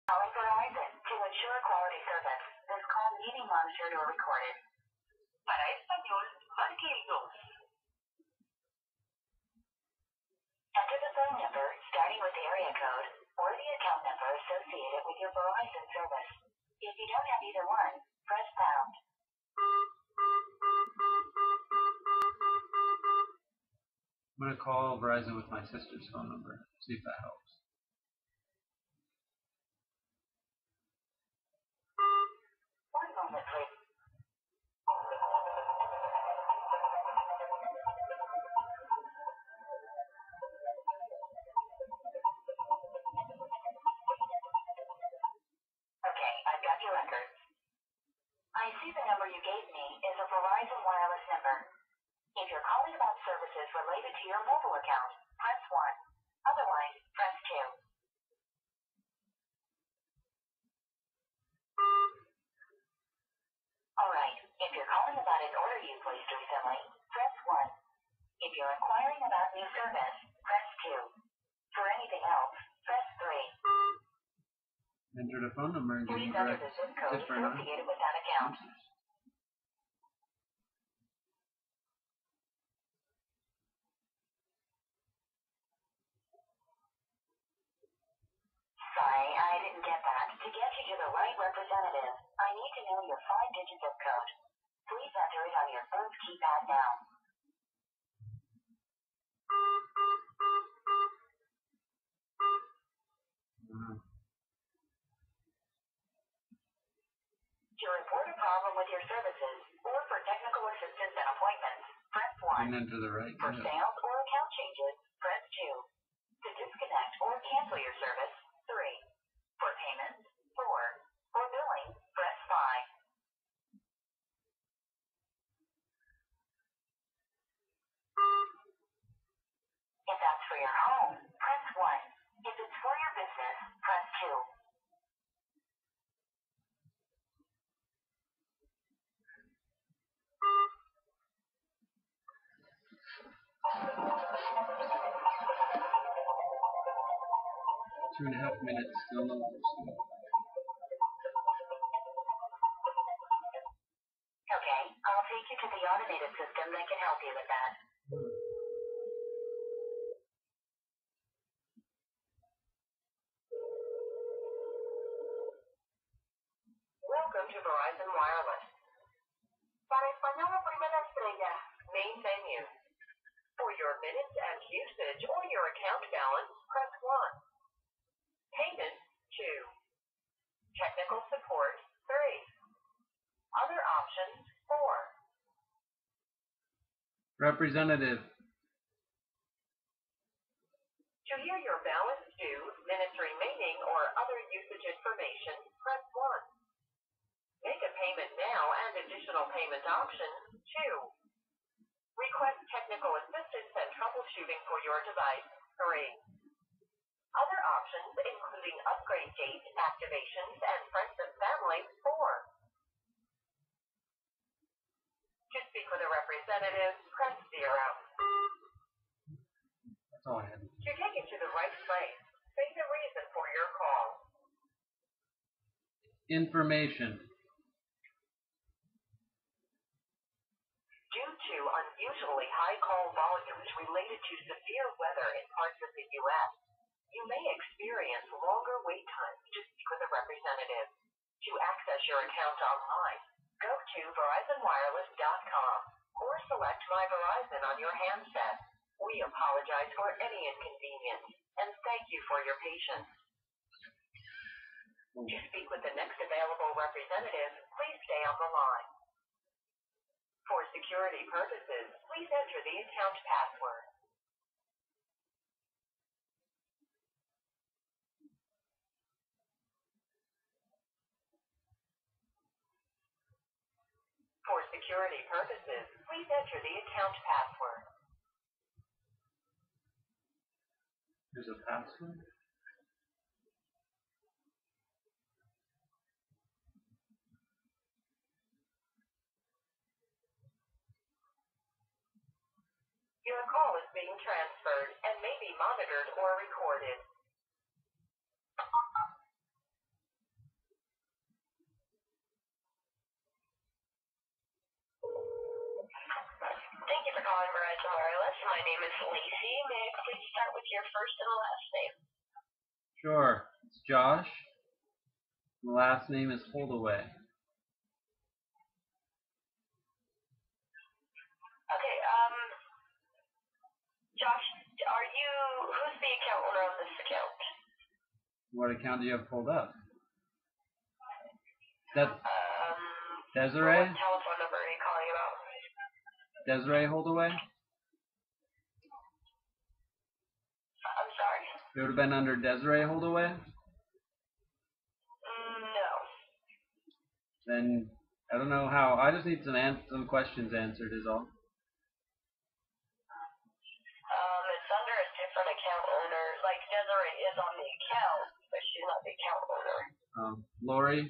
Calling Verizon to ensure quality service. This call may be monitored or recorded. Para español, marque el 2. Enter the phone number starting with the area code or the account number associated with your Verizon service. If you don't have either one, press pound. I'm going to call Verizon with my sister's phone number, see if that helps. One moment, please. Okay, I've got your records. I see the number you gave me is a Verizon wireless number. If you're calling about services related to your mobile account, press 1. Otherwise, press 2. Alright, if you're calling about an order you placed recently, press 1. If you're inquiring about new service, press 2. For anything else, press 3. Enter the phone number and give Please me enter direct the zip code associated with that account. Sorry, I didn't get that. To get you to the right representative, I need to know your 5-digit zip code. Please enter it on your phone's keypad now. To report a problem with your services or for technical assistance and appointments, press 1. And enter the right For sales or account changes, press 2. To disconnect or cancel your service, 3. For payments, 4. For billing, press 5. If that's for your home, press 1. If it's for your business, press 2. 2.5 minutes, still no person. Okay, I'll take you to the automated system that can help you with that. Welcome to Verizon Wireless. Para español, primera estrella. Main menu. For your minutes and usage or your account balance, press 1. Payment, 2. Technical support, 3. Other options, 4. Representative. To hear your balance due, minutes remaining, or other usage information, press 1. Make a payment now and additional payment options, 2. Request technical assistance and troubleshooting for your device, 3. Other options, including upgrade dates, activations, and friends and family, 4. To speak with a representative, press 0. That's all I had. To take you to the right place, say the reason for your call. Information. Due to unusually high call volumes related to severe weather in parts of the U.S., you may experience longer wait times to speak with a representative. To access your account online, go to VerizonWireless.com or select My Verizon on your handset. We apologize for any inconvenience and thank you for your patience. To speak with the next available representative, please stay on the line. For security purposes, please enter the account password. For security purposes, please enter the account password. There's a password? Your call is being transferred and may be monitored or recorded. for calling Verizon Wireless. My name is Lacey. May I please start with your first and last name? Sure. It's Josh. The last name is Holdaway. Okay, Josh, who's the account owner of this account? What account do you have pulled up? That's Desiree? What telephone number are you calling about? Desiree Holdaway? I'm sorry? It would have been under Desiree Holdaway? No. Then I don't know how. I just need some questions answered is all. It's under a different account owner. Like, Desiree is on the account, but she's not the account owner. Lori?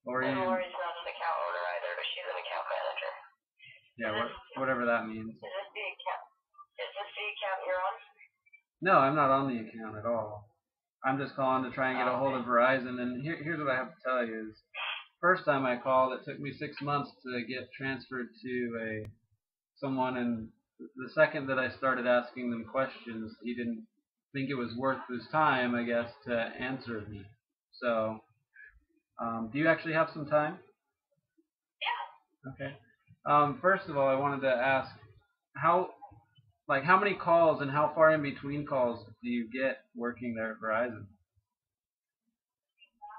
And Lori's not an account owner either, but she's an account manager. Yeah, whatever that means. Is this the account you're on? No, I'm not on the account at all. I'm just calling to try and get a hold of Verizon, and here's what I have to tell you is, first time I called, it took me 6 months to get transferred to someone, and the second that I started asking them questions, he didn't think it was worth his time, I guess, to answer me. So, do you actually have some time? Yeah. Okay. First of all, I wanted to ask, how many calls and how far in between calls do you get working there at Verizon?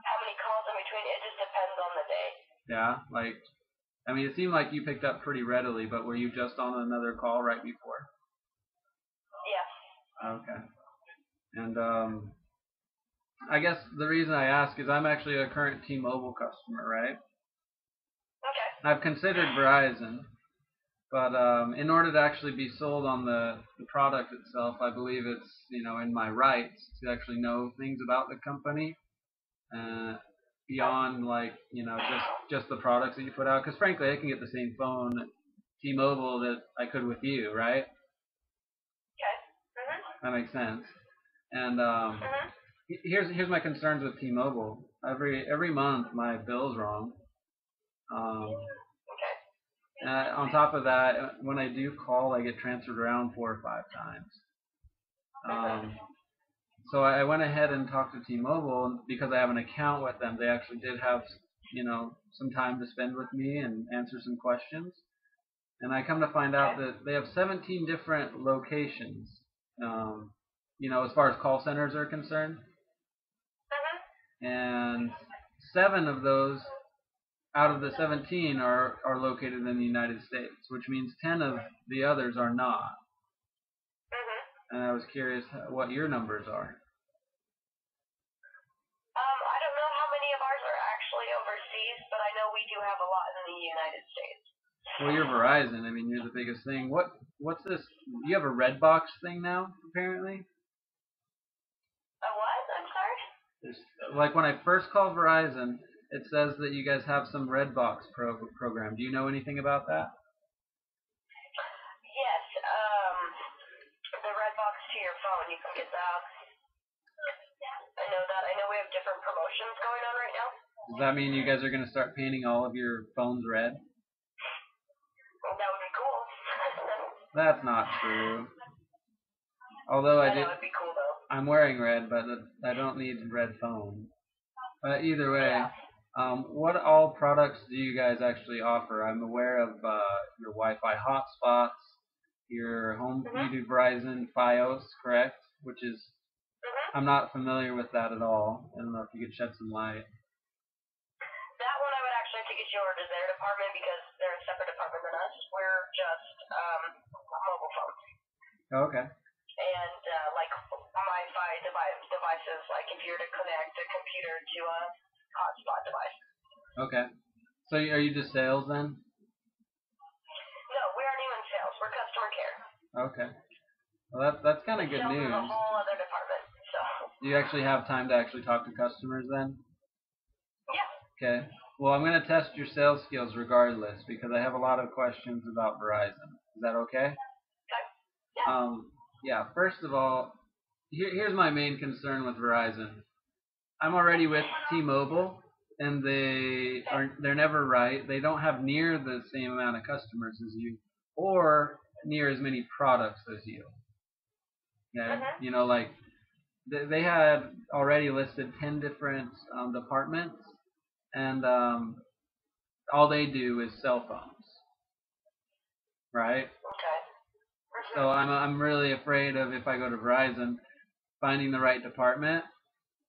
How many calls in between? It just depends on the day. Yeah, I mean, it seemed like you picked up pretty readily, but were you just on another call right before? Yes. Okay. And I guess the reason I ask is I'm actually a current T-Mobile customer, right? Okay. I've considered Verizon, but in order to actually be sold on the product itself, I believe it's in my rights to actually know things about the company beyond just the products that you put out. Because frankly, I can get the same phone at T-Mobile that I could with you, right? Okay. Mhm. That makes sense. And here's my concerns with T-Mobile. Every month my bill's wrong. On top of that, when I do call, I get transferred around 4 or 5 times. So I went ahead and talked to T-Mobile, and because I have an account with them, they actually did have some time to spend with me and answer some questions. And I come to find out that they have 17 different locations, as far as call centers are concerned. And 7 of those out of the 17 are located in the United States, which means 10 of the others are not. And I was curious what your numbers are. I don't know how many of ours are actually overseas, but I know we do have a lot in the United States. Well, you're Verizon. I mean, you're the biggest thing. What's this? You have a red box thing now, apparently? A what? I'm sorry? Like when I first called Verizon, it says that you guys have some red box program. Do you know anything about that? Yes. The red box to your phone, you can get that. I know that. I know we have different promotions going on right now. Does that mean you guys are going to start painting all of your phones red? Well, that would be cool. That's not true. Although I know, it'd be cool though. I'm wearing red, but I don't need red phone. But either way, what all products do you guys actually offer? I'm aware of your Wi-Fi hotspots, your home. You do Verizon Fios, correct? Which is I'm not familiar with that at all. I don't know if you could shed some light. That one I would actually have to get you over to their department because they're a separate department than us. We're just mobile phones. Okay. And like Wi-Fi devices, like if you're to connect a computer to a hotspot device. Okay. So are you just sales then? No, we aren't even sales. We're customer care. Okay. Well, that's kind of good news. Sales is a whole other department. So. Do you actually have time to actually talk to customers then? Yeah. Okay. Well, I'm going to test your sales skills regardless because I have a lot of questions about Verizon. Is that okay? Okay. Yeah. Yeah. First of all, here's my main concern with Verizon. I'm already with T-Mobile, and they're never right. They don't have near the same amount of customers as you. or near as many products as you. Okay, you know, like they had already listed 10 different departments, and all they do is cell phones, right? Okay. So I'm really afraid of, if I go to Verizon, finding the right department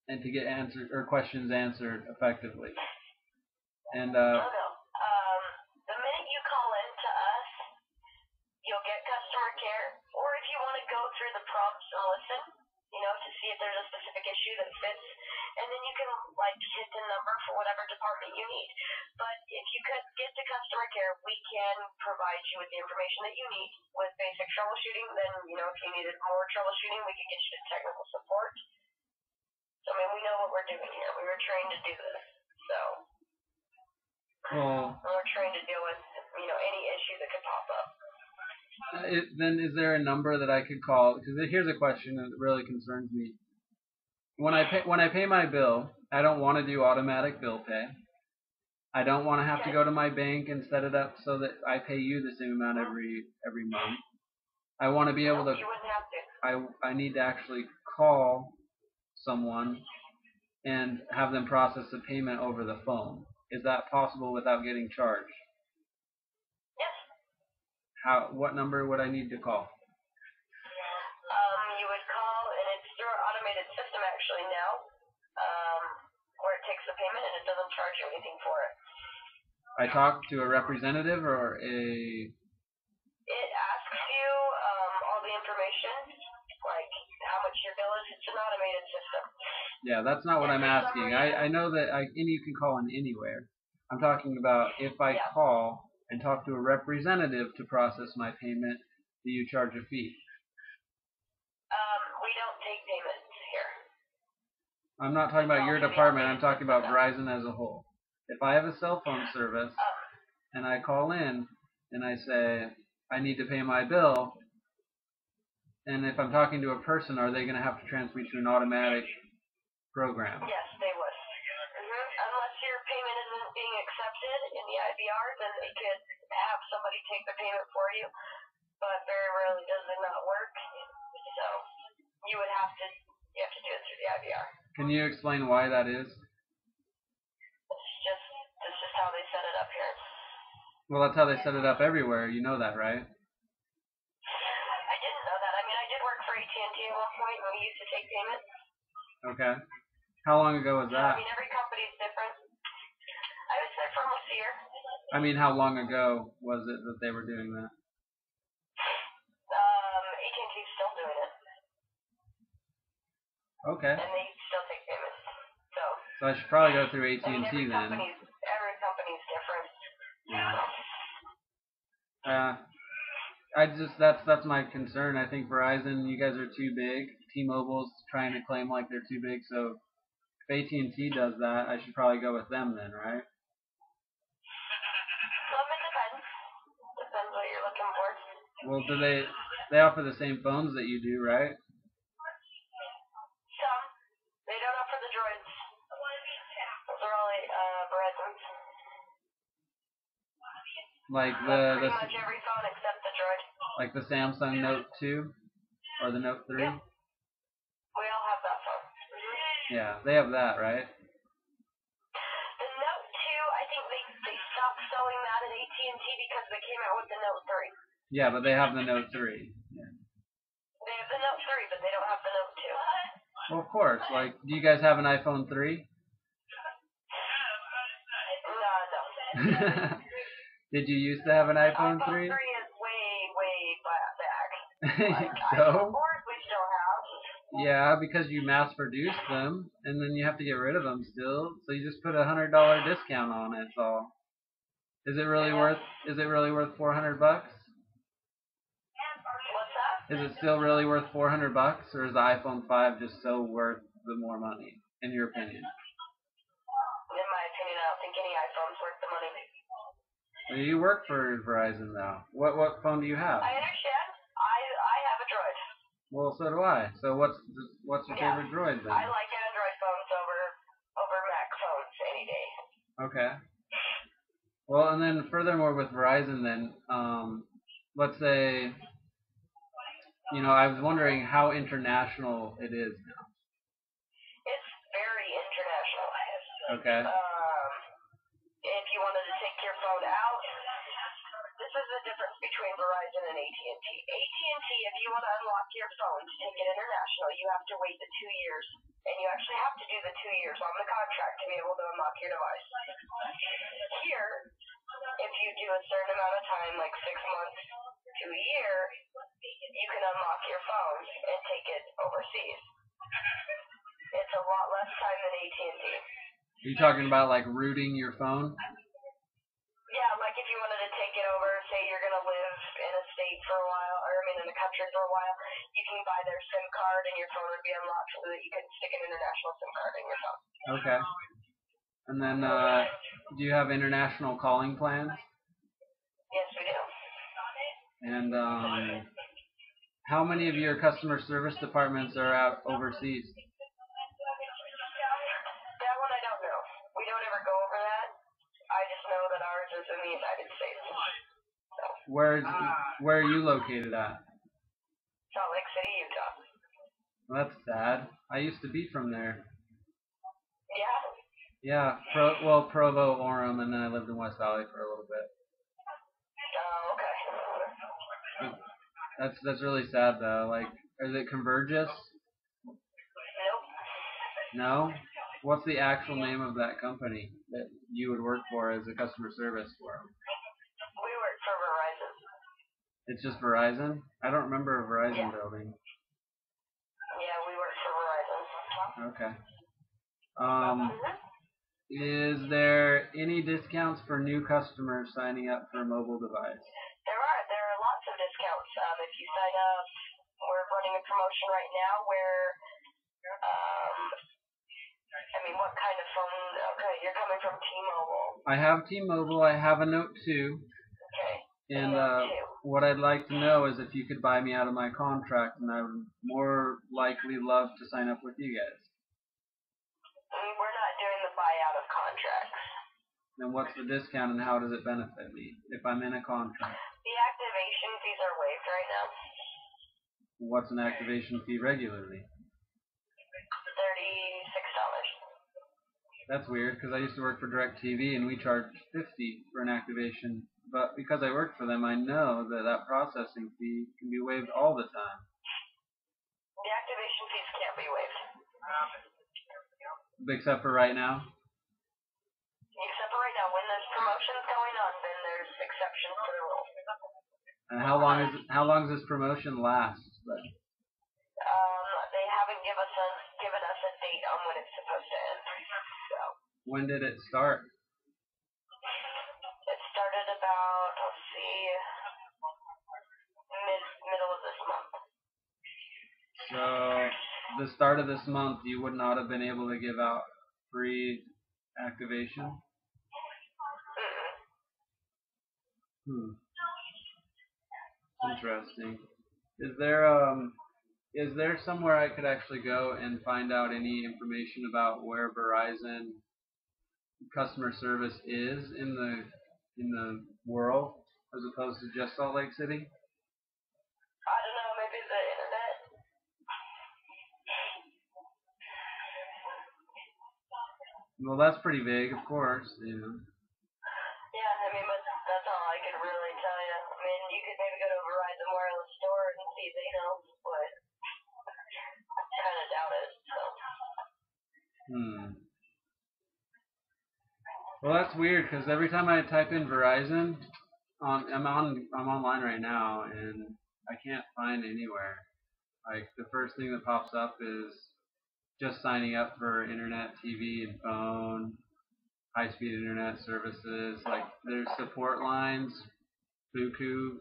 and to get answers or questions answered effectively. And No. The minute you call in to us, you'll get customer care, or if you want to go through the prompts and listen, to see if there's a specific issue that fits, and then you can hit the number for whatever department you need. But if you could get to customer care, we can provide you with the information that you need with basic troubleshooting. Then, if you needed more troubleshooting, we could get you to technical support. So, we know what we're doing here. We were trained to do this. So, we're trained to deal with, any issue that could pop up. Then is there a number that I could call? Because here's a question that really concerns me. When I pay my bill, I don't want to do automatic bill pay. I don't want to have to go to my bank and set it up so that I pay you the same amount every month. I want to be able to. You wouldn't have to. I need to actually call someone and have them process the payment over the phone. Is that possible without getting charged? What number would I need to call? You would call, and it's through our automated system actually now, where it takes the payment and it doesn't charge you anything for it. I talk to a representative or a... It asks you all the information, like how much your bill is. It's an automated system. Yeah, that's not what I'm asking. I know that you can call in anywhere. I'm talking about if I call and talk to a representative to process my payment, do you charge a fee? We don't take payments here. I'm not talking about your department. I'm talking about Verizon as a whole. If I have a cell phone service and I call in and I say I need to pay my bill, and if I'm talking to a person, are they going to have to transfer me to an automatic program? Yes, they would. Unless your payment isn't being accepted in the IVR, then they could have somebody take the payment for you. But very rarely does it not work. So you have to do it through the IVR. Can you explain why that is? This is how they set it up here. Well, that's how they set it up everywhere. You know that, right? I didn't know that. I did work for AT&T at one point when we used to take payments. Okay. How long ago was that? Every company is different. I was there for almost a year. How long ago was it that they were doing that? AT&T's still doing it. Okay. And they still take payments. So I should probably go through AT&T every then. Every company's different. Yeah. That's my concern. I think Verizon, you guys are too big. T-Mobile's trying to claim like they're too big, so if AT&T does that, I should probably go with them then, right? It depends. Depends what you're looking for. Well, do they offer the same phones that you do, right? Some. They don't offer the droids. Those are all Verizon's. Like pretty much every phone except the droid. Like the Samsung Note 2 or the Note 3? Yep. We all have that phone. Yeah, they have that, right? The Note 2, I think they stopped selling that at AT&T because they came out with the Note 3. Yeah, but they have the Note 3. Yeah. They have the Note 3, but they don't have the Note 2. Well, of course. Like, do you guys have an iPhone 3? No. Did you used to have an iPhone 3? iPhone 3 is way back. So? iPhone 4s we still have. Yeah, because you mass-produced them, and then you have to get rid of them still. So you just put a $100 discount on it. So, is it really worth? Is it really worth $400? What's that? Is it still really worth $400, or is the iPhone 5 just so worth the more money, in your opinion? In my opinion, I don't think any iPhone's worth the money. Well, you work for Verizon now. What phone do you have? I understand. I have a Droid. Well, so do I. So what's your favorite Droid then? I like Android phones over Mac phones any day. Okay. Well, and then furthermore with Verizon then, let's say, I was wondering how international it is now. It's very international. Okay. If you wanted to take your phone out, this is the difference between Verizon and AT&T. AT&T, if you want to unlock your phone to take it international, you have to wait the 2 years. And you actually have to do the 2 years on the contract to be able to unlock your device. Here, if you do a certain amount of time, like 6 months to a year, you can unlock your phone and take it overseas. It's a lot less time than AT&T. Are you talking about like rooting your phone? Yeah, like if you wanted to take it over, say you're going to live in a state for a while, or in a country for a while, you can buy their SIM card and your phone would be unlocked so that you can stick an international SIM card in your phone. Okay. And then, do you have international calling plans? Yes, we do. And how many of your customer service departments are out overseas? That one I don't know. We don't ever go over that. I just know that ours is in the United States. So. Where are you located at? Salt Lake City, Utah. Well, that's sad. I used to be from there. Yeah? Yeah, Provo, Orem, and then I lived in West Valley for a little bit. Oh, okay. That's really sad though. Like, is it Convergys? Nope. No? What's the actual name of that company that you would work for as a customer service for them? We work for Verizon. It's just Verizon? I don't remember a Verizon building. Yeah, we work for Verizon. Okay. Is there any discounts for new customers signing up for a mobile device? There are lots of discounts. If you sign up, we're running a promotion right now where, what kind of phone? Okay, you're coming from T-Mobile. I have T-Mobile. I have a Note 2. Okay. And what I'd like to know is if you could buy me out of my contract, and I would more likely love to sign up with you guys. We're not doing the buyout of contracts. Then what's the discount and how does it benefit me if I'm in a contract? The activation fees are waived right now. What's an activation fee regularly? $36. That's weird because I used to work for DirecTV and we charged $50 for an activation. But because I work for them, I know that processing fee can be waived all the time. The activation fees can't be waived. Except for right now? Except for right now. When there's promotions going on, then there's exceptions to the rule. And how long does this promotion last? They haven't given us a date on when it's supposed to end. So. When did it start? It started about, middle of this month. So, the start of this month, you would not have been able to give out free activation? Interesting. Is there somewhere I could actually go and find out any information about where Verizon customer service is in the world as opposed to just Salt Lake City? I don't know, maybe the internet. Well, that's pretty vague, of course, Yeah, but that's all I could really tell you. You could maybe go to a Verizon wireless store and see if they know, but I kind of doubt it, so. Well, that's weird because every time I type in Verizon, I'm online right now and I can't find anywhere. Like the first thing that pops up is just signing up for internet, TV, and phone, high-speed internet services. Like there's support lines, buku,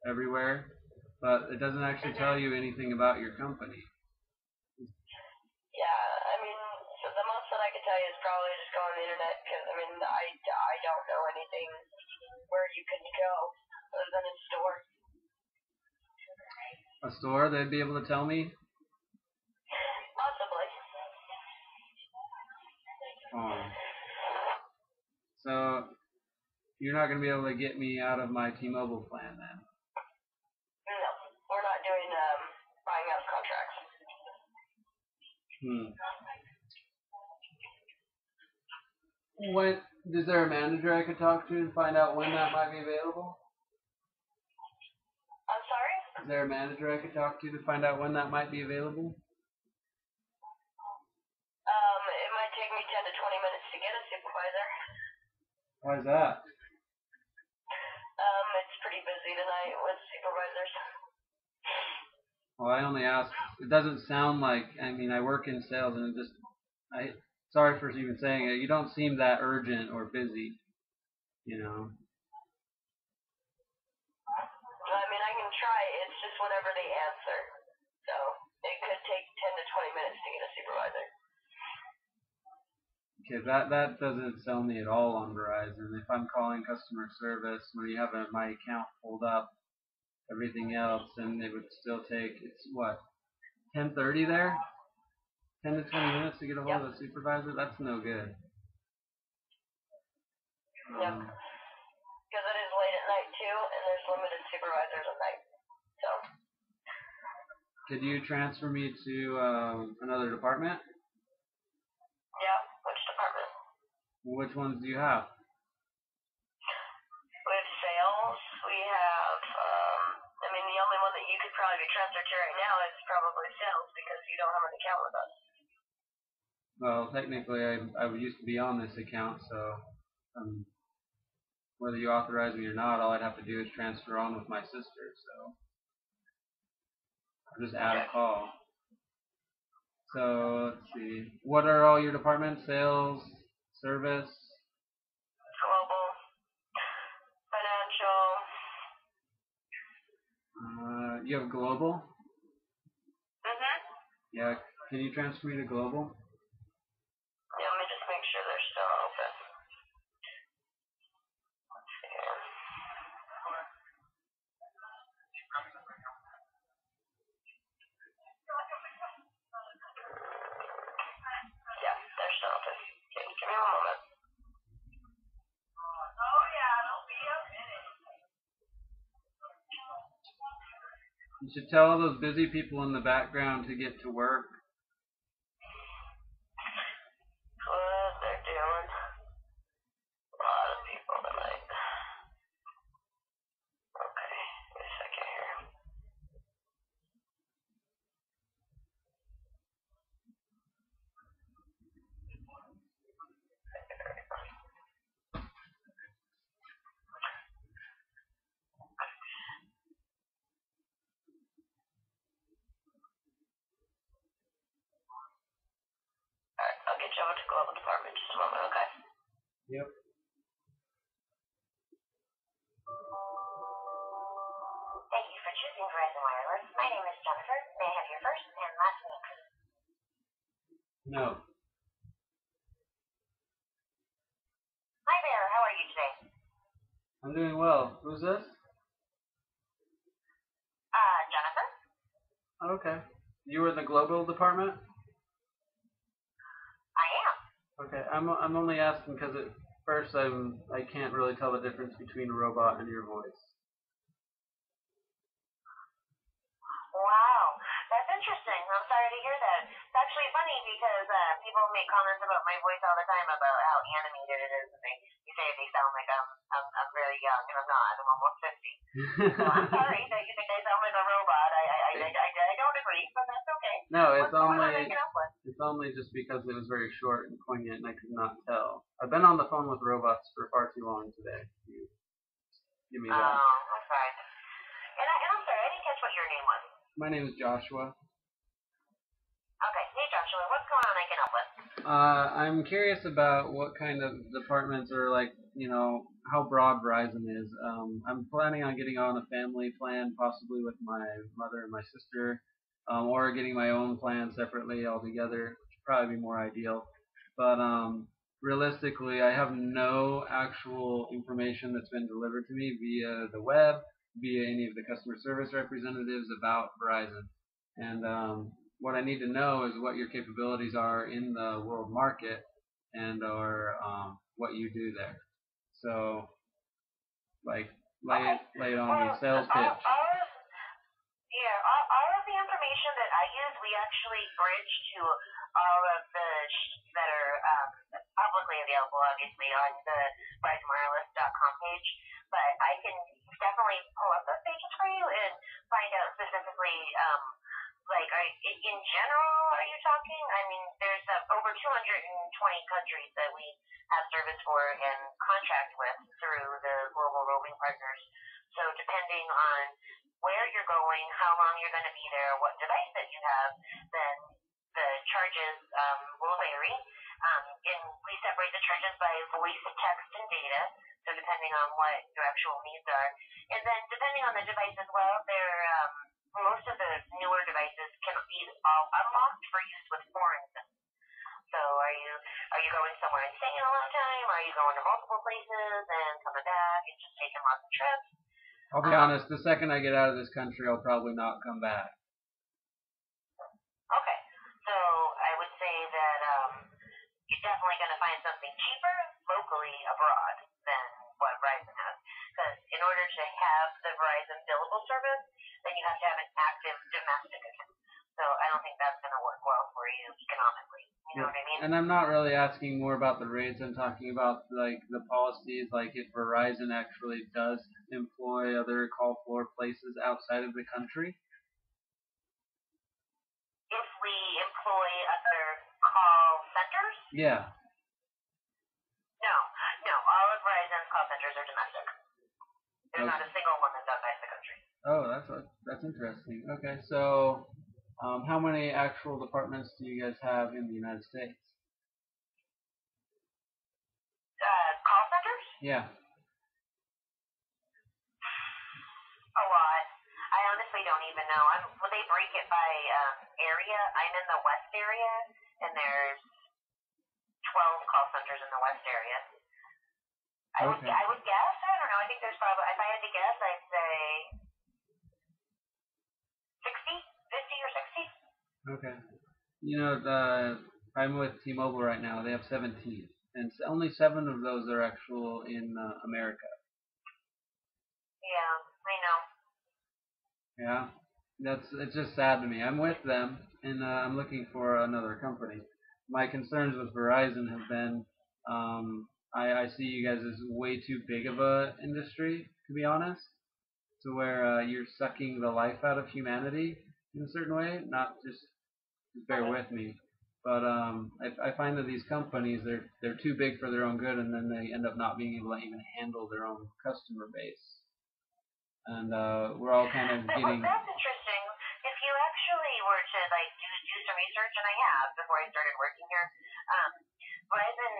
everywhere, but it doesn't actually tell you anything about your company. Yeah, so the most that I could tell you is probably just go on the internet because, I don't know anything where you could go other than a store. A store? They'd be able to tell me? Possibly. Oh. So, you're not going to be able to get me out of my T-Mobile plan then? Hmm. When is there a manager I could talk to and find out when that might be available? I'm sorry? Is there a manager I could talk to find out when that might be available? It might take me 10 to 20 minutes to get a supervisor. Why is that? It's pretty busy tonight with supervisors. Well, I only asked. It doesn't sound like. I mean, I work in sales, and it just. Sorry for even saying it. You don't seem that urgent or busy. You know. I mean, I can try. It's just whenever they answer. So it could take 10 to 20 minutes to get a supervisor. Okay, that doesn't sell me at all on Verizon. If I'm calling customer service when you have my account pulled up, everything else, and it would still take, it's what, 10:30 there? 10 to 20 minutes to get a hold of a supervisor? That's no good. Yep. Because it is late at night too, and there's limited supervisors at night. So. Could you transfer me to another department? Yeah. Which department? Which ones do you have? We have sales. We have. I mean, the only one that you could probably be transferred to right now is probably sales because you don't have an account with us. Well, technically, I used to be on this account, so whether you authorize me or not, all I'd have to do is transfer on with my sister. So I'll just add a call. So let's see. What are all your departments? Sales, service, Global, financial. You have global? Mhm. Yeah. Can you transfer me to global? Yeah, let me just make sure they're still open. Let's see here. Yeah, they're still open. Okay, give me one moment. Oh yeah, it'll be a minute. You should tell all those busy people in the background to get to work. What they're doing. A lot of people tonight. Okay, wait a second here. Alright, I'll get you over to Global Department in just a moment, okay? Yep. Thank you for choosing Verizon Wireless. My name is Jennifer. May I have your first and last name, please? No. Hi there, how are you today? I'm doing well. Who's this? Jennifer? Okay. You were in the global department? I am. Okay. I'm only asking because at first I can't really tell the difference between a robot and your voice. Wow, that's interesting. I'm sorry to hear that. It's actually funny because people make comments about my voice all the time about how animated it is, and they say they sound like I'm very young, and I'm not. I'm almost 50. So I'm sorry that you think I sound like a robot. I don't agree, but that's okay. No, it's What's going on I can help with? it's only just because it was very short and poignant and I could not tell. I've been on the phone with robots for far too long today. You give me that. Oh, I'm sorry. And I'm sorry, I didn't catch what your name was. My name is Joshua. Okay, hey Joshua, what's going on I can help with? I'm curious about what kind of departments or how broad Verizon is. I'm planning on getting on a family plan, possibly with my mother and my sister, or getting my own plan separately altogether, which would probably be more ideal. But realistically, I have no actual information that's been delivered to me via the web, via any of the customer service representatives about Verizon. And what I need to know is what your capabilities are in the world market or what you do there. So, lay it on me, sales pitch. All of the information that I use, we actually bridge to all of the sheets that are publicly available, obviously, on the VerizonWireless.com page. But I can definitely pull up those pages for you and find out specifically, in general, are you talking? I mean, there's over 220 countries that we have service for and contract with through the global roaming partners. So depending on where you're going, how long you're going to be there, what device that you have, then the charges will vary. And we separate the charges by voice, text, and data. So depending on what your actual needs are, and then depending on the device as well, most of the newer devices can be all unlocked for use with foreign SIMs. So are you going somewhere and staying a long time? Are you going to multiple places and coming back and just taking lots of trips? I'll be honest, the second I get out of this country, I'll probably not come back. Okay, so I would say that you're definitely going to find something cheaper locally abroad than what Verizon has. Because in order to have the Verizon billable service, then you have to have an active domestic account. So I don't think that's going to work well for you economically. You know what I mean? And I'm not really asking more about the rates. I'm talking about like the policies, like if Verizon actually does employ other call floor places outside of the country. If we employ other call centers? Yeah. No. All of Verizon's call centers are domestic. There's not a single one that's outside the country. Oh, that's interesting. Okay, so how many actual departments do you guys have in the United States? Call centers? Yeah. A lot. I honestly don't even know. They break it by area. I'm in the West area, and there's 12 call centers in the West area. I would guess. I don't know. I think there's probably, if I had to guess, I'd say 50 or 60. Okay. You know, I'm with T-Mobile right now. They have 17, and only 7 of those are actual in America. Yeah, I know. Yeah, it's just sad to me. I'm with them, and I'm looking for another company. My concerns with Verizon have been, I see you guys as way too big of a industry, to be honest, to where you're sucking the life out of humanity in a certain way. Not just bear with me, but I find that these companies they're too big for their own good, and then they end up not being able to even handle their own customer base. And we're all kind of getting. Well, that's interesting. If you actually were to do some research, and I have before I started working here, Verizon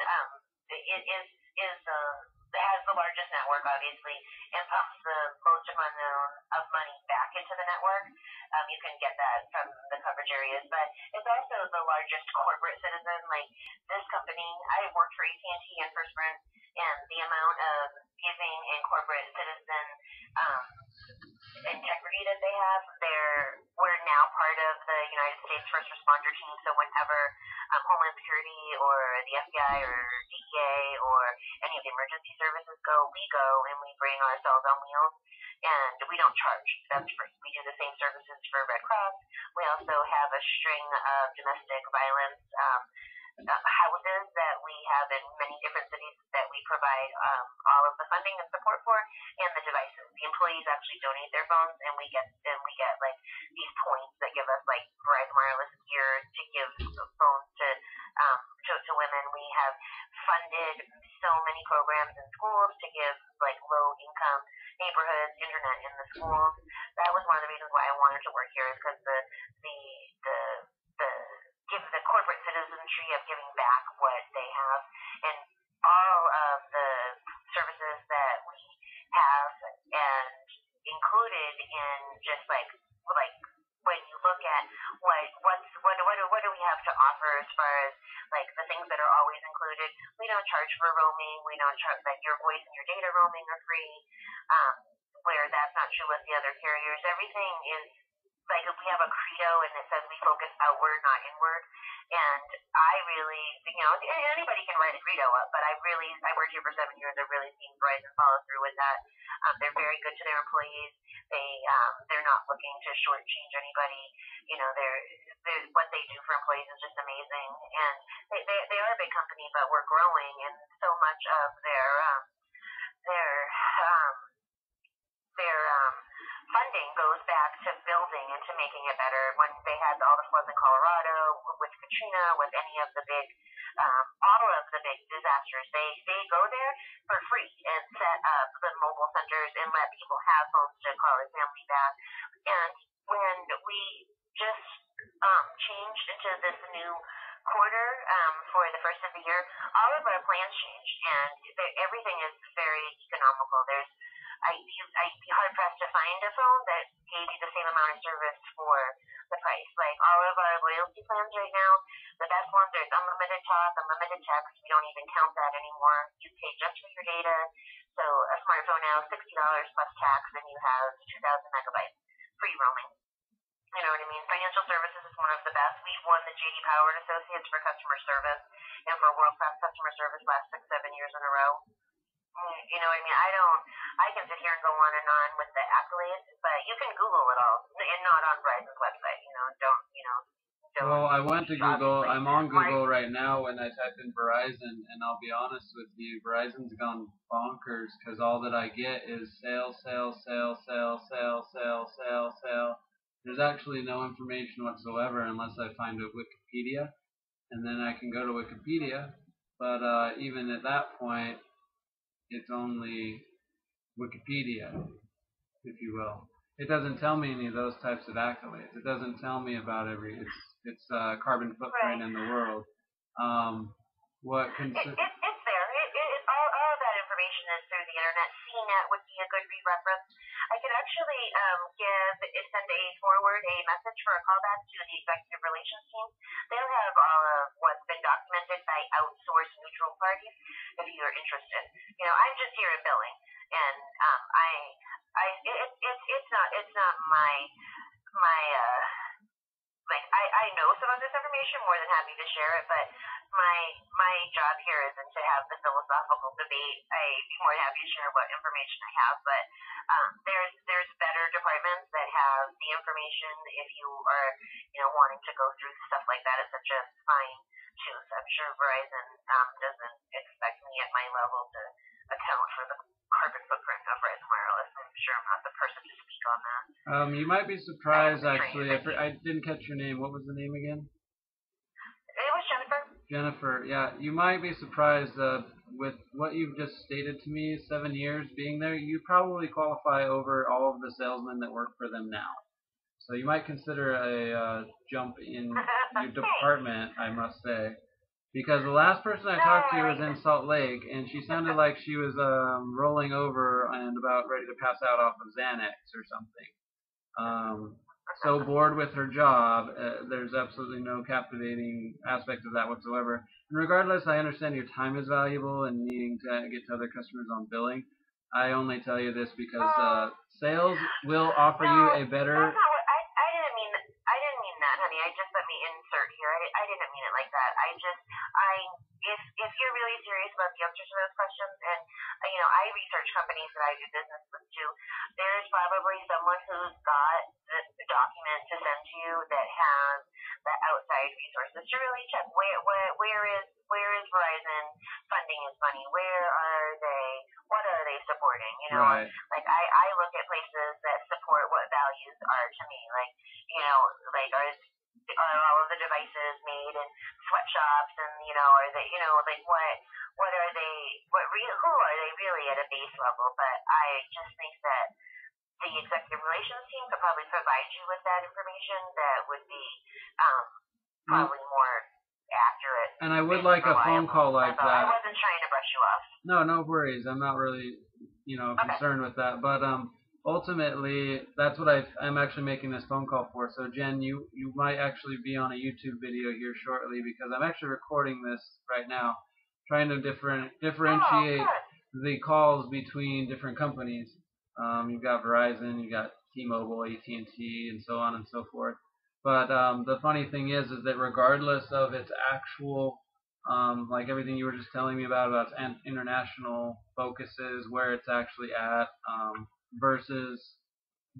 has the largest network, obviously, and pumps the most amount of money back into the network. You can get that from the coverage areas, but it's also the largest corporate citizen. Like this company, I worked for AT&T and for Sprint, and the amount of giving and corporate citizen integrity that they have, we're now part of the United States First Responder Team. So whenever Homeland Security or the FBI or DEA or any of the emergency services we go and we bring ourselves on wheels, and we don't charge. That's free. We do the same services for Red Cross. We also have a string of domestic violence houses that we have in many different cities that we provide all of the funding and support for, and the devices. The employees actually donate their phones, and we get like these points that give us like Verizon Wireless gear to give phones to women. We have funded so many programs in schools to give like low income neighborhoods internet in the schools. That was one of the reasons why I wanted to work here, is because the give the corporate citizenry of giving back what they have, and all of the services that we have, and included in just like when you look at what do we have to offer as far as like the things that are always included. We don't charge for roaming. We don't charge that your voice and your data roaming are free. Where that's not true with the other carriers. Everything is like we have a credo and it says we focus outward, not inward. And I really, anybody can write a credo up, but I worked here for 7 years. I've really seen Verizon follow through with that. They're very good to their employees. They're not looking to shortchange anybody. They're what they do for employees is just amazing. And they are a big company, but we're growing, and so much of their funding goes back to building and to making it better. When they had all the floods in Colorado, with Katrina, with any of the big, all of the big disasters, they go there for free and set up the mobile centers and let people have phones to call their family back. And when we just changed into this new quarter for the first of the year, all of our plans changed, and everything is very economical. I'd be hard pressed to find a phone that gave you the same amount of service for the price. Like all of our loyalty plans right now, the best ones, there's unlimited talk, unlimited text. We don't even count that anymore. You pay just for your data. So a smartphone now, $60 plus tax, and you have 2,000 megabytes free roaming. You know what I mean? Financial services is one of the best. We've won the J.D. Power Associates for customer service and for world-class customer service last 6-7 years in a row. You know what I mean? I can sit here and go on and on with the accolades, but you can Google it all, and not on Verizon's website. Don't. Well, I went to Google. I'm on Google right now when I type in Verizon, and I'll be honest with you, Verizon's gone bonkers because all that I get is sale, sale, sale, sale, sale, sale, sale, sale. There's actually no information whatsoever unless I find a Wikipedia, and then I can go to Wikipedia. But even at that point, it's only Wikipedia, if you will. It doesn't tell me any of those types of accolades. It doesn't tell me about its carbon footprint in the world. It's there. All of that information is through the internet. CNET would be a good reference. I could actually send a message for a callback to the executive relations team. They'll have all of what's been documented by outsourced neutral parties if you're interested. I'm just here in billing, and it's not my I know some of this information, more than happy to share it, but my job here isn't to have the philosophical debate. I'd be more than happy to share what information I have, but there's better departments that have the information if you are wanting to go through stuff like that at such a fine tooth. I'm sure Verizon doesn't expect me at my level to account for the carbon footprint of Verizon Wireless. I'm sure I'm not the person to speak on that. You might be surprised, actually. I didn't catch your name. What was the name again? It was Jennifer. Jennifer, yeah. You might be surprised with what you've just stated to me, 7 years being there, you probably qualify over all of the salesmen that work for them now. So you might consider a jump in your department, I must say. Because the last person I talked to was in Salt Lake, and she sounded like she was rolling over and about ready to pass out off of Xanax or something. So bored with her job, there's absolutely no captivating aspect of that whatsoever. And regardless, I understand your time is valuable and needing to get to other customers on billing. I only tell you this because sales will offer you a better... I didn't mean that, honey. I just let me insert here. I didn't mean it like that. If you're really serious about the answers to those questions, and I research companies that I do business with too, there's probably someone who's got the document to send to you that has the outside resources to really check where is Verizon funding its money? What are they supporting? Right. Like I look at places that support what values are to me. Are all of the devices made in sweatshops, and are they who are they really at a base level? But I just think that the executive relations team could probably provide you with that information that would be probably more accurate. And I would like a phone call like that. I wasn't trying to brush you off. No worries. I'm not really, concerned with that. But ultimately, that's what I'm actually making this phone call for. So Jen, you might actually be on a YouTube video here shortly because I'm actually recording this right now, trying to differentiate the calls between different companies. You've got Verizon, you've got T-Mobile, AT&T, and so on and so forth. But the funny thing is that regardless of its actual, like everything you were just telling me about its international focuses, where it's actually at, versus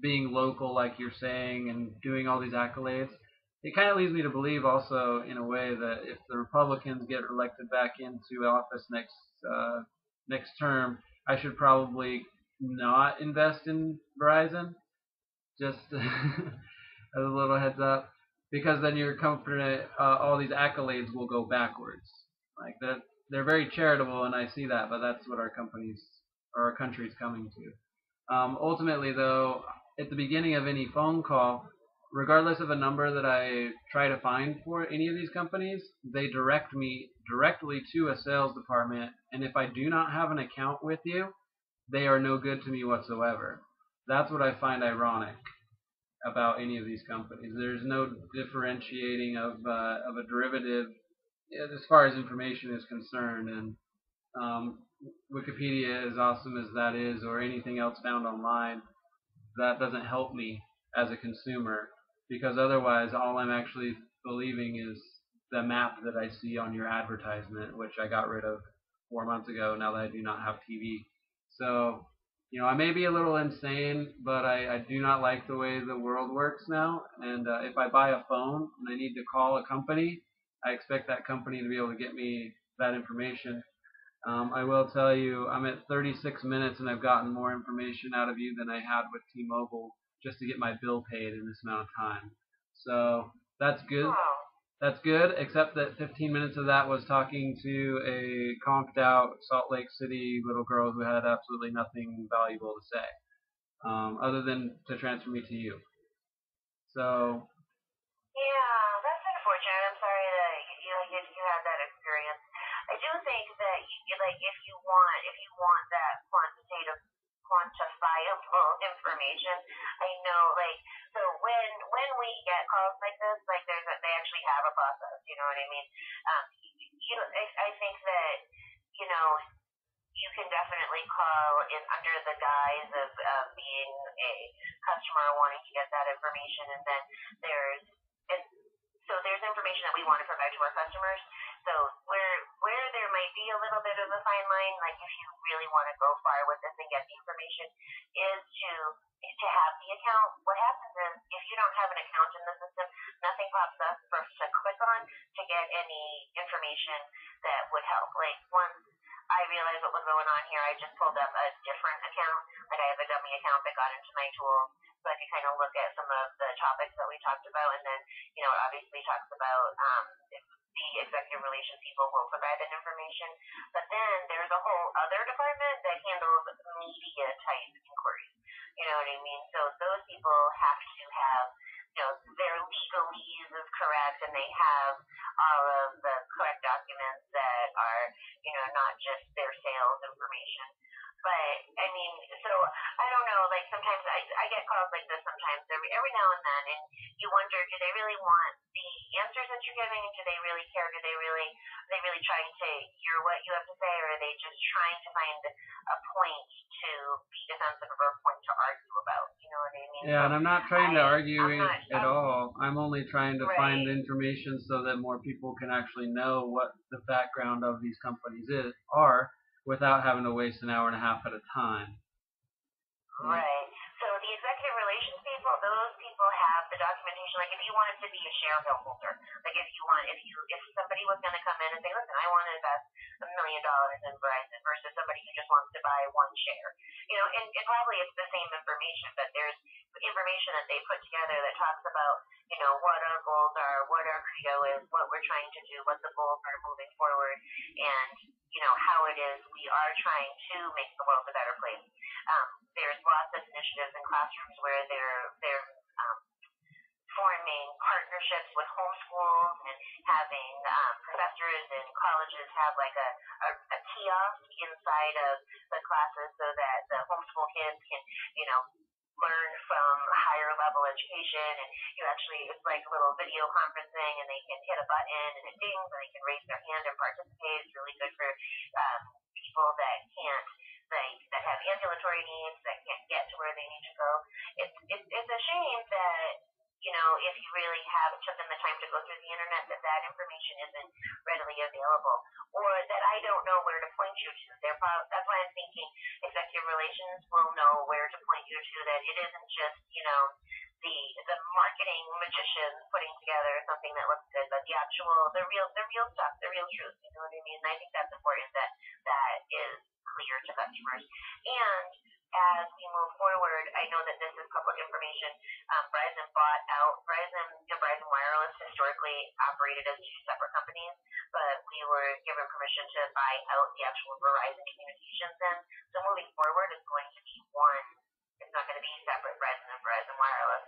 being local, like you're saying, and doing all these accolades, it kind of leads me to believe also, in a way, that if the Republicans get elected back into office next term, I should probably not invest in Verizon. Just as a little heads up, because then you're confident all these accolades will go backwards. Like they're very charitable, and I see that, but that's what our country's coming to. Ultimately, though, at the beginning of any phone call, regardless of a number that I try to find for any of these companies, they direct me directly to a sales department, and if I do not have an account with you, they are no good to me whatsoever. That's what I find ironic about any of these companies. There's no differentiating of a derivative as far as information is concerned, and Wikipedia, as awesome as that is, or anything else found online, that doesn't help me as a consumer, because otherwise all I'm actually believing is the map that I see on your advertisement, which I got rid of 4 months ago now that I do not have TV. So, I may be a little insane, but I do not like the way the world works now. And if I buy a phone and I need to call a company, I expect that company to be able to get me that information. I will tell you, I'm at 36 minutes and I've gotten more information out of you than I had with T-Mobile just to get my bill paid in this amount of time. So that's good. That's good, except that 15 minutes of that was talking to a conked out Salt Lake City little girl who had absolutely nothing valuable to say, other than to transfer me to you. So. Yeah, that's unfortunate. I'm sorry that you had that experience. I do think that if you want that quantifiable information, I know so when we get calls like this, they actually have a process. You know what I mean? I think that you can definitely call in under the guise of being a customer wanting to get that information, and then there's information that we want to provide to our customers. So where there might be a little bit of a fine line, like if you really want to go far with this and get the information, is to have the account. What happens is if you don't have an account in the system, nothing pops up for us to click on to get any information that would help. Like once I realized what was going on here, I just pulled up a different account. Like I have a dummy account that got into my tool, so I could kind of look at some of the topics that we talked about, and then it obviously talks about the executive relations people will provide that information. But then there's a whole other department that handles media type inquiries. You know what I mean? So those people have to have their legalese is correct, and they have all of the correct documents that are not just their sales information. But I mean, so I don't know. Like sometimes I get calls like this sometimes every now and then, and you wonder, do they really want the answers that you're giving, and do they really care? Are they really trying to hear what you have to say, or are they just trying to find a point to be defensive or a point to argue about? You know what I mean? Yeah, and I'm not trying to argue at all. I'm only trying to find information so that more people can actually know what the background of these companies are, without having to waste an hour and a half at a time. Right. So the executive relations people, those people have the documentation. Like if you wanted to be a shareholder, like if somebody was going to come in and say, listen, I want to invest $1 million in Verizon versus somebody who just wants to buy one share, and probably it's the same information, but there's information that they put together that talks about, what our goals are, what our credo is, what we're trying to do, what the goals are moving forward, and how it is we are trying to make the world a better place. There's lots of initiatives in classrooms where they're forming partnerships with homeschools and having professors in colleges have like a kiosk inside of the classes so that the homeschool kids can learn from higher level education, and it's like a little video conferencing, and they can hit a button and it dings and they can raise their hand and participate. It's really good for people that can't that have ambulatory needs, that can't get to where they need to go. It's if you really have taken the time to go through the internet, that information isn't readily available, or that I don't know where to point you to. That's why I'm thinking executive relations will know where to point you to. That it isn't just the marketing magician putting together something that looks good, but the real stuff, the real truth. You know what I mean? And I think that's important that is clear to customers. And as we move forward, I know that this is public information. Verizon bought out Verizon Wireless historically operated as two separate companies, but we were given permission to buy out the actual Verizon Communications then. So moving forward, it's going to be one. It's not going to be separate Verizon and Verizon Wireless.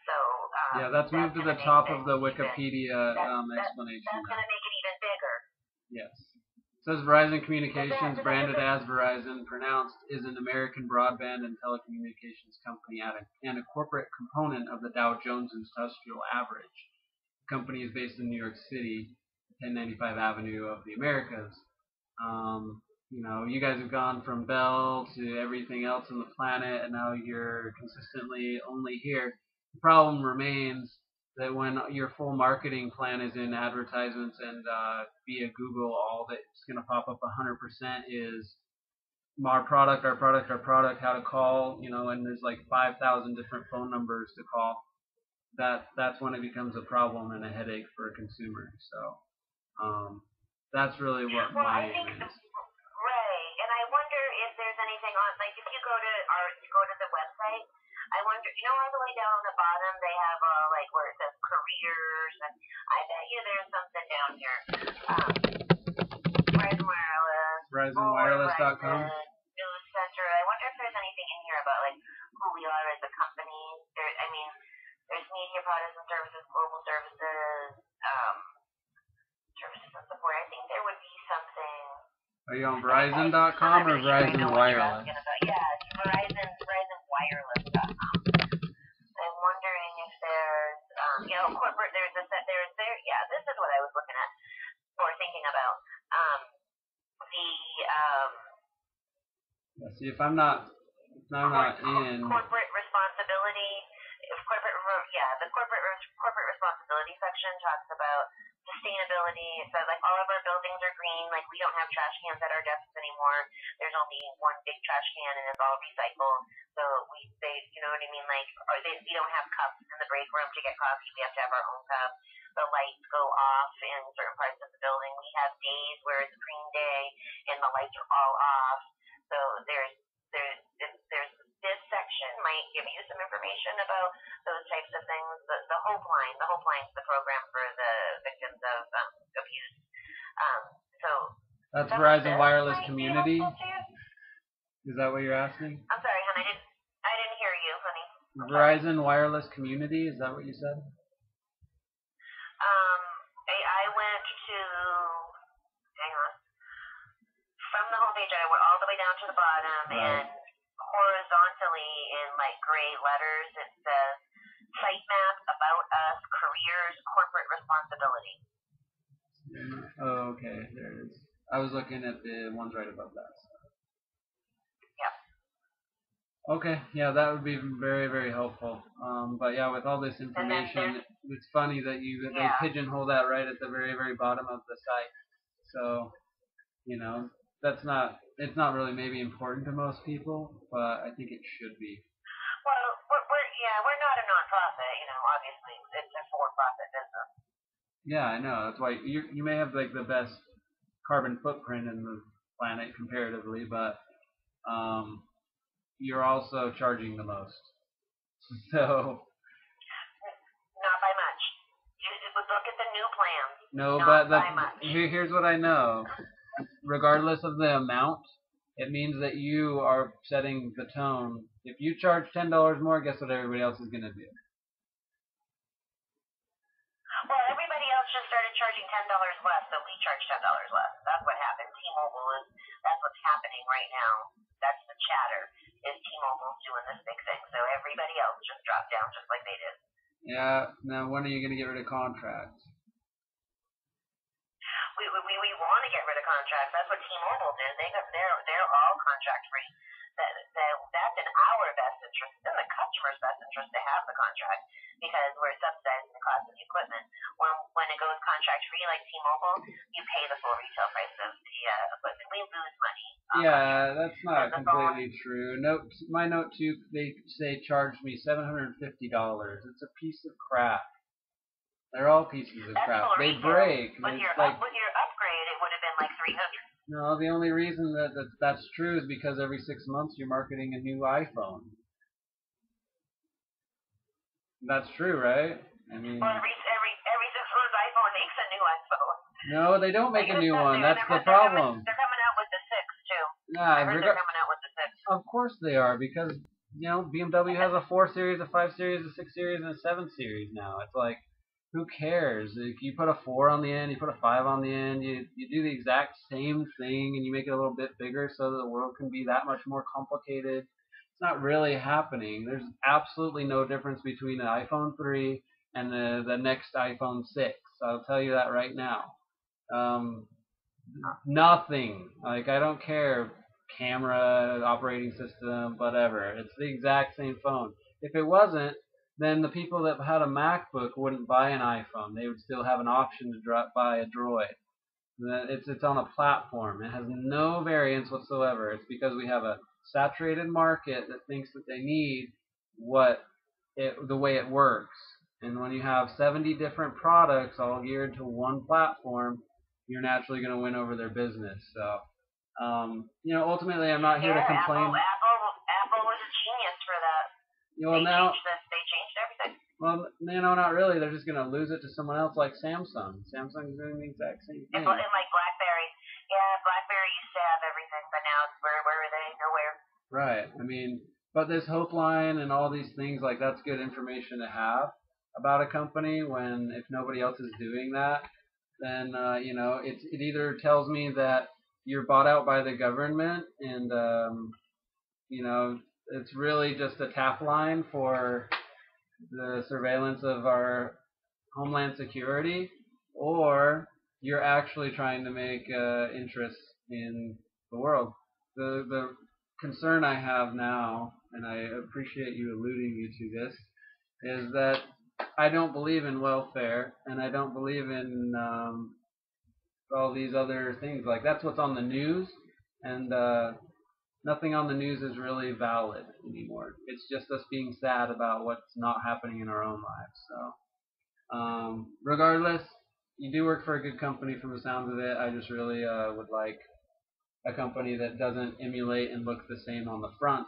So yeah, that's moved to the top of the Wikipedia explanation. That's going to make it even bigger. Yes. It says Verizon Communications, branded as Verizon, pronounced, is an American broadband and telecommunications company and a corporate component of the Dow Jones Industrial Average. The company is based in New York City, 1095 Avenue of the Americas. You know, you guys have gone from Bell to everything else on the planet, and now you're consistently only here. The problem remains that when your full marketing plan is in advertisements and via Google, all that's going to pop up 100% is our product, how to call, you know, and there's like 5,000 different phone numbers to call. That's when it becomes a problem and a headache for a consumer. So that's really what my aim is. Right, and I wonder if there's anything on, like if you go to the website, I wonder, you know, all the way down on the bottom they have like where it says careers, and I bet you there's something down here. Verizon Wireless, VerizonWireless.com. News Center. I wonder if there's anything in here about like who we are as a company. There's media products and services, global services, services and support. I think there would be something. Are you on Verizon.com or Verizon Wireless? Yeah, it's VerizonWireless.com. I'm wondering if there's, corporate. This is what I was looking at or thinking about. See, if I'm not in corporate responsibility. The corporate responsibility section talks about sustainability. It says like all of our buildings are green. Like we don't have trash cans at our desks anymore. There's only one big trash can and it's all recycled. So you know what I mean? Like, we don't have cups in the break room to get coffee. We have to have our own cups. The lights go off in certain parts of the building. We have days where it's a green day and the lights are all off. So there's this section might give you some information about those types of things. The Hope Line is the program for the victims of abuse. So that's Verizon Wireless Community. Is that what you're asking? I'm sorry, hon. I didn't hear you, honey. Verizon Wireless Community. Is that what you said? I went to. Hang on. From the homepage, I went all the way down to the bottom, and horizontally in like gray letters, it says site map, about us, careers, corporate responsibility. Oh, okay. There it is. I was looking at the ones right above that. Yep. Okay. Yeah, that would be very, very helpful. But yeah, with all this information, it's funny that they pigeonhole that right at the very, very bottom of the site. So, you know, it's not really maybe important to most people, but I think it should be. Well, we're not a nonprofit, you know. Obviously, it's a for-profit business. Yeah, I know. That's why you may have like the best carbon footprint in the planet comparatively, but you're also charging the most. So. Not by much. You look at the new plans. No, not but by much. Here's what I know. Regardless of the amount, it means that you are setting the tone. If you charge $10 more, guess what everybody else is going to do? Well, everybody else just started charging $10 less, so we charge $10 less. That's what happened. That's what's happening right now. That's the chatter, is T-Mobile's doing this big thing. So everybody else just dropped down just like they did. Yeah, now when are you going to get rid of contracts? We want to get rid of contracts. That's what T-Mobile did. They're all contract free. That's in our best interest. It's in the customer's best interest to have the contract. because we're subsidizing the cost of the equipment. When it goes contract free, like T-Mobile, you pay the full retail price of the equipment. We lose money. Yeah, that's not completely true. My Note 2, they say charged me $750. It's a piece of crap. They're all pieces of crap. They break. With your upgrade, it would have been like $300. No, the only reason that's true is because every 6 months you're marketing a new iPhone. That's true, right? I mean. Well, every 6 months, iPhone makes a new iPhone. No, they don't make a new one. That's the problem. They're coming out with the 6 too. Yeah, I heard they're coming out with the 6. Of course they are, because BMW has a 4 Series, a 5 Series, a 6 Series, and a 7 Series now. It's like, who cares? If you put a 4 on the end, you put a 5 on the end, you do the exact same thing, and you make it a little bit bigger so that the world can be that much more complicated. It's not really happening. There's absolutely no difference between an iPhone 3 and the next iPhone 6. I'll tell you that right now. Nothing. Like, I don't care. Camera, operating system, whatever. It's the exact same phone. If it wasn't, then the people that had a MacBook wouldn't buy an iPhone. They would still have an option to buy a Droid. It's on a platform. It has no variance whatsoever. It's because we have a saturated market that thinks that they need the way it works. And when you have 70 different products all geared to one platform, you're naturally going to win over their business. So, ultimately, I'm not here to complain. Apple was a genius for that. They changed everything. Well, not really. They're just going to lose it to someone else like Samsung. Samsung's doing the exact same thing. And like BlackBerry. Yeah, BlackBerry used to have everything, but now where are they? Nowhere. Right. I mean, but this Hope line and all these things, like, that's good information to have about a company when, if nobody else is doing that, then, it either tells me that you're bought out by the government and, it's really just a tap line for the surveillance of our homeland security, or you're actually trying to make interest in the world. The concern I have now, and I appreciate you alluding me to this, is that I don't believe in welfare, and I don't believe in all these other things. Like, that's what's on the news, and nothing on the news is really valid anymore. It's just us being sad about what's not happening in our own lives. So, regardless, you do work for a good company from the sounds of it. I just really would like a company that doesn't emulate and look the same on the front,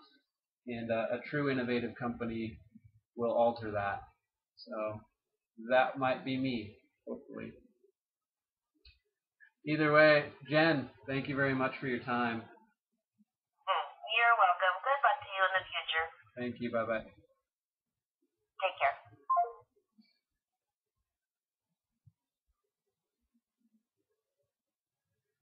and a true innovative company will alter that. So that might be me, hopefully. Either way, Jen, thank you very much for your time. You're welcome. Good luck to you in the future. Thank you. Bye-bye.